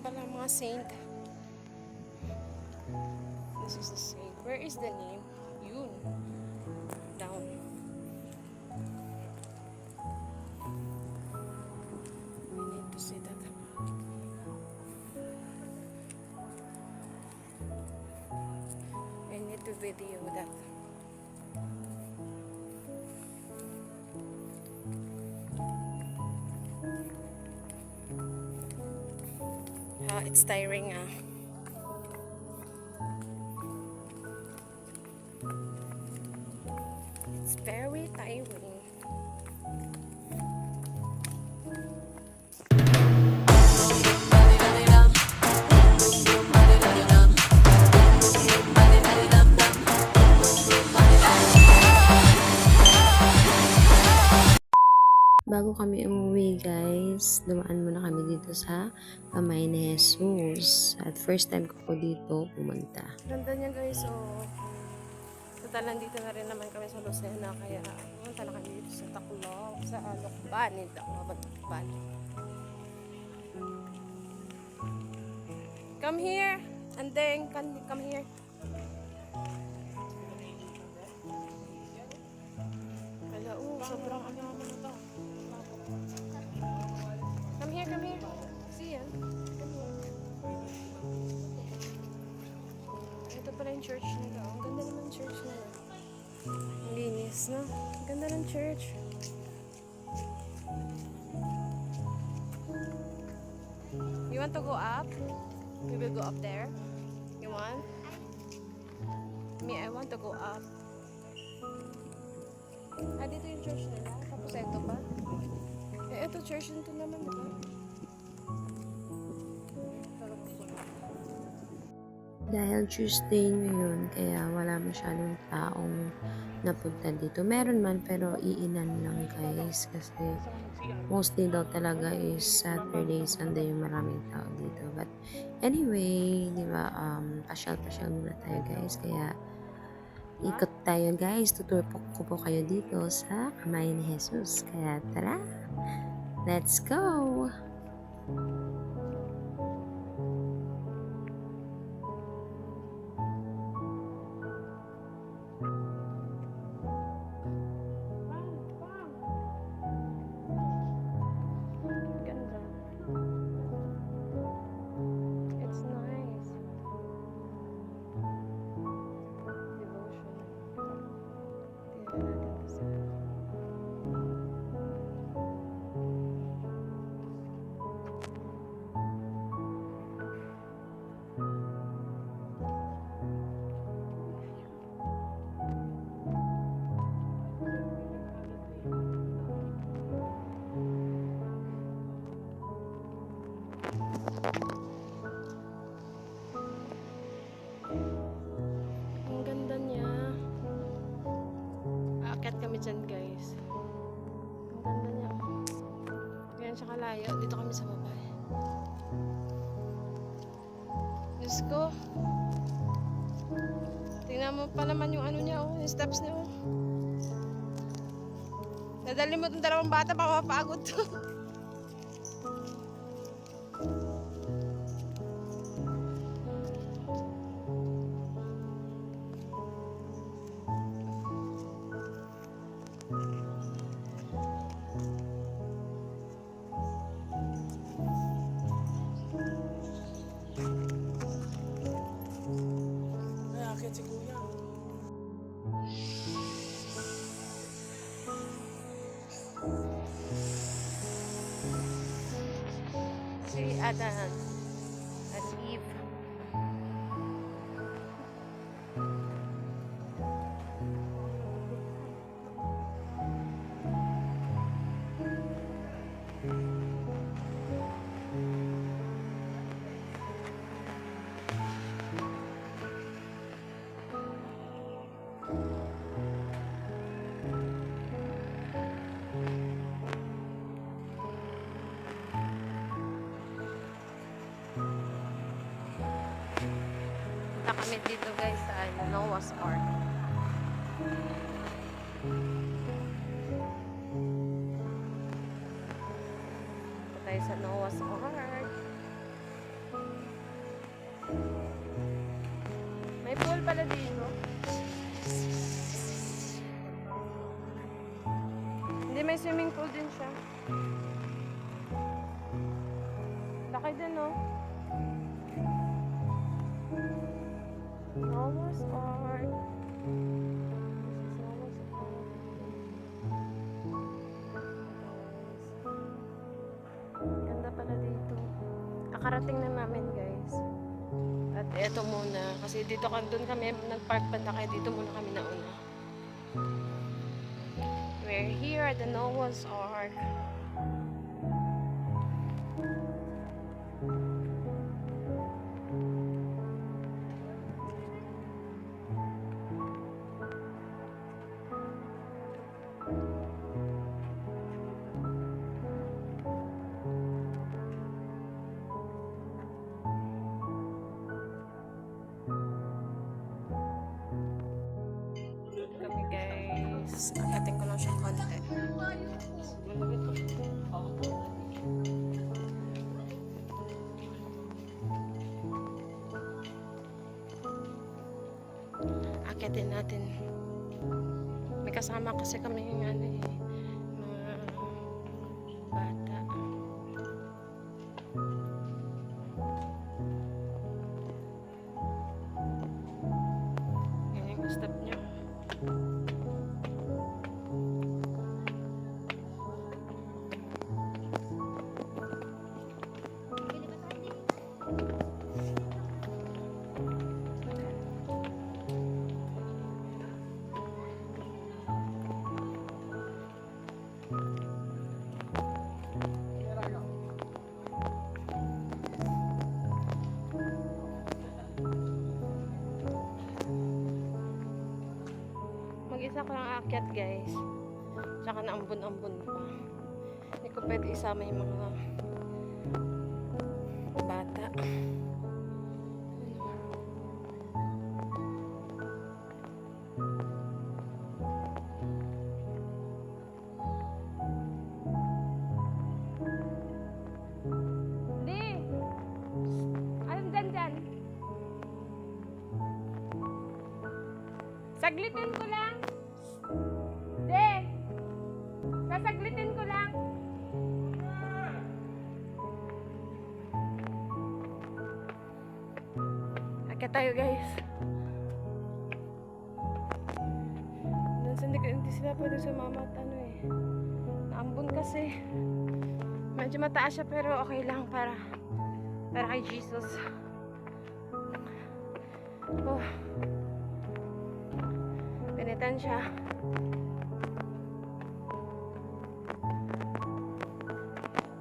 pala mga saint. This is the saint. Where is the name? Yun. Down. We need to see that. I need to video that. It's tiring It's very tiring. Bago kami umuwi guys, dumaan muna kami dito sa Kamay ni Jesus. At first time ko po dito pumunta. Ganda niya guys, total nandito na rin naman kami sa Lucena, kaya pumunta na kami dito sa Tacloban, sa Lokbanin, Tacloban. Come here, and then come here. Hala, sobrang ano naman ito. Come here. See ya. Ito pala yung church nila. Ang ganda naman ng church nila. Ang linis, no? Ang ganda ng church. You want to go up? We will go up there. You want? Me, I want to go up. Dito yung church nila. Tapos ito pa. Ito church nito naman, diba? Dahil Tuesday ngayon, kaya wala masyadong taong napunta dito. Meron man, pero iinan lang guys. Kasi mostly daw talaga is Saturday, Sunday yung maraming tao dito. But anyway, di ba, pasyal-pasyal muna tayo guys. Kaya ikot tayo guys. Tutur ko po kayo dito sa Kamay ni Jesus. Kaya tara, let's go! Ganda. It's nice. Devotion. Tingnan natin ito sa... Ang ganda niya. Aakyat kami dyan guys. Ang ganda niya. Ganyan siya kalayo. Dito kami sa baba. Diyos ko. Tingnan mo pa naman yung ano niya, yung steps niya. Nadali mo itong dalawang bata, mapapagod to. Si Kuya. Si Adan. Alib. Punta kami dito guys sa Noah's Ark. Punta tayo sa Noah's Ark. pala dito. Hindi, may swimming pool din siya. Laki din, no? Noah's Ark. This is Noah's Ark. Ganda pala dito. Kakarating na namin, guys. At eto muna. Kasi dito doon kami nag-park banda kaya dito muna kami nauna. We're here at the Noah's Ark. Kami guys. Akatin ko lang siya konti. Akitin natin. May kasama kasi kami yung ano eh. Mga bata. Yan yung step niya. Mag-isa ko lang aakyat guys. Tsaka naambon-ambon pa. Hindi ko pwede isama yung mga bata. Di! Anong dyan? Saglitin ko lang. De! Sasaglitin ko lang. Akit tayo guys. Hindi sila pwede sumama at ano eh. Naambon kasi. Medyo mataas siya pero okay lang para kay Jesus. Oh. Pinitan siya.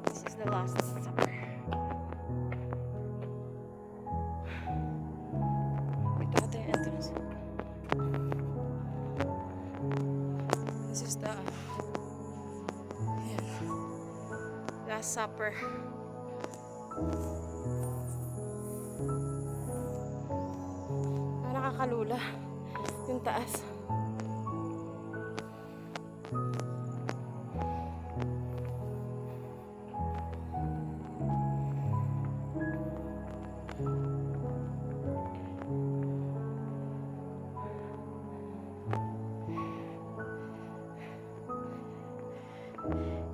This is the last supper. Ito ata yung entrance. This is the last supper. Nakakalula yung taas.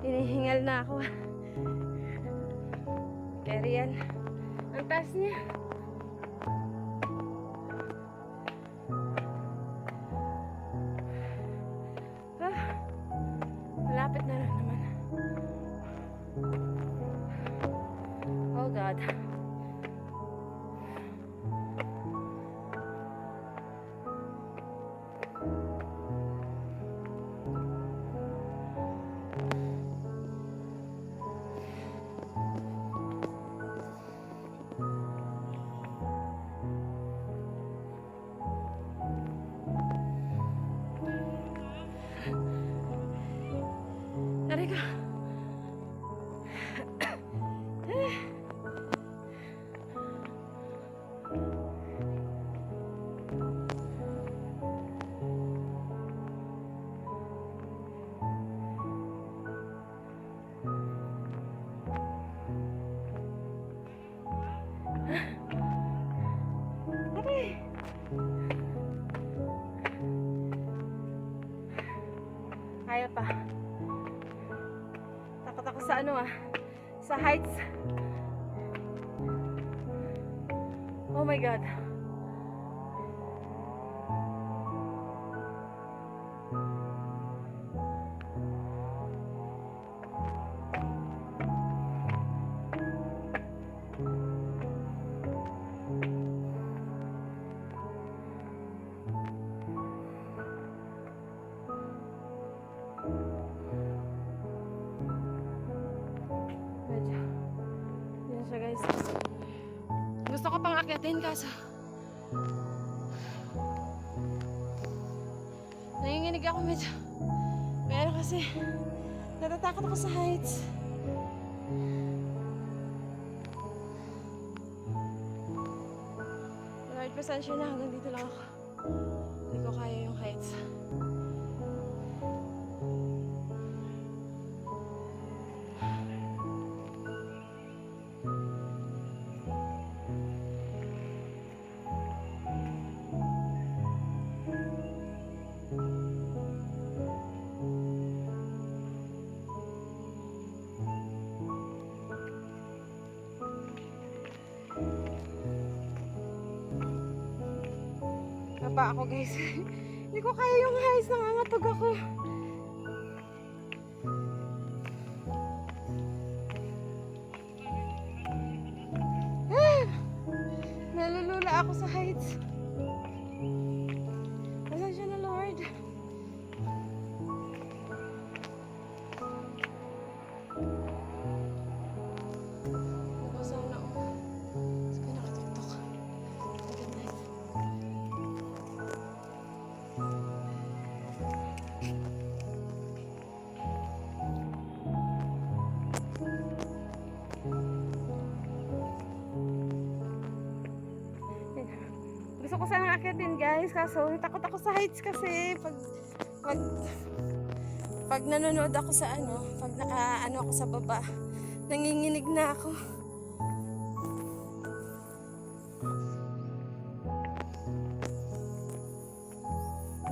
Hinihingal na ako. Kaya yan. Ang taas niya. Malapit na naman. Oh God. Tarik ka. Aray. Natatakot ako sa ano sa heights. Oh my God. Medyo, yun siya guys. Gusto ko pang akyatin kaso nanginginig ako medyo. Pero kasi natatakot ako sa heights. Lord, pasensya na, hanggang dito lang ako. Hindi ko kaya yung heights. Baba ako guys. Hindi ko kaya yung heights, nangangatog ako. Nalulula ako sa heights. Pasensya na Lord. Nabasa na ako. Sige, nakatuktok. Good night. Gusto ko sanang akyatin guys, kaso takot ako sa heights kasi pag nanonood ako sa pag naka ako sa baba, nanginginig na ako.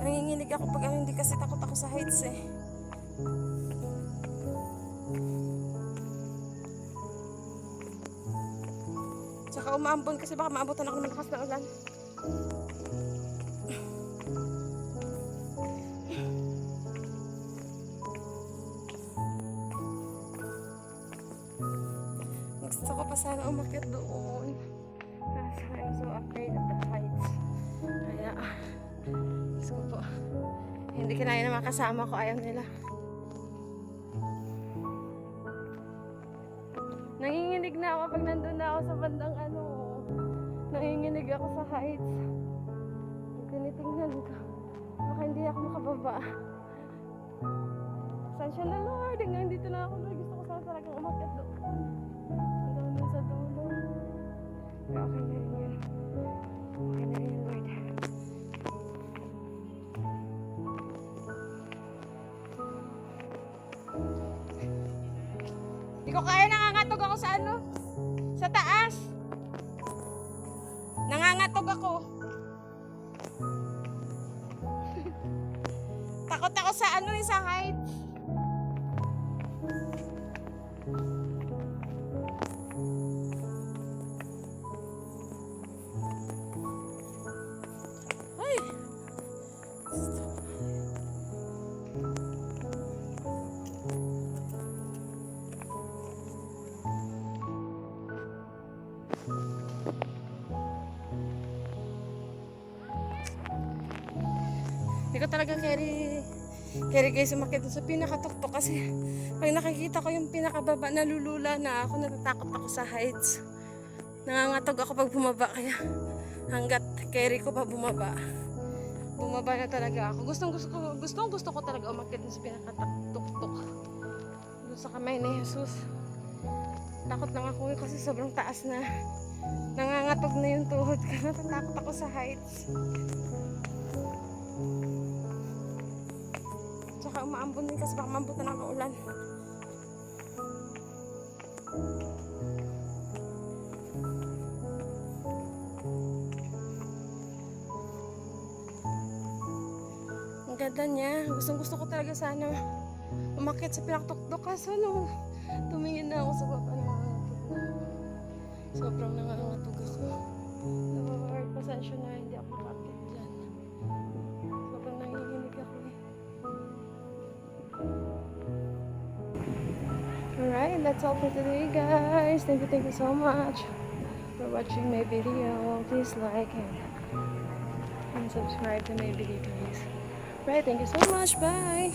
Nanginginig ako pag hindi kasi takot ako sa heights eh. Tsaka umaambon kasi baka maambutan ako ng malakas na ulan. Gusto ko pa sana umakyat doon. Kaso I'm so afraid of the heights. Kaya, gusto ko po. Hindi kinaya na makasama ko, ayaw nila. Nanginginig na ako pag nandun na ako sa bandang nanginginig ako sa heights. Tinitingnan ko. Baka hindi ako makababa. Pasensya na Lord, hanggang dito na ako Lord. Gusto ko sana talagang umakyat doon. Hanggang dun sa dulo. Pero okay na yun. Okay na yun Lord. Hindi ko kaya, nangangatog ako sa sa taas. Nangangatog ako. Takot ako sa sa heights. Ay. Hindi ko talaga carry guys umakyat sa pinakatuktok kasi pag nakikita ko yung pinakababa, nalulula na ako, natatakot ako sa heights. Nangangatog ako pag bumaba, kaya hanggat carry ko pa bumaba na talaga ako. Gusto ko talaga umakyat sa pinakatuktok doon sa kamay ni Jesus. Takot lang ako kasi sobrang taas na, nangangatog na yung tuhod ko. Natatakot ako sa heights. Tsaka umaambon din kasi baka maambutan ako ng ulan. Ang ganda niya. Gusto ko talaga sana umakyat sa pinakatuktok kaso Tumingin na ako sa baba, nangangatog na. Sobrang nangangatog ako. Nababawal, pasensya na, hindi ako makakit dyan. Sobrang nanginginig ako eh. Alright, that's all for today guys. Thank you so much for watching my video. Please like and subscribe to my video guys. Right, thank you so much. Bye.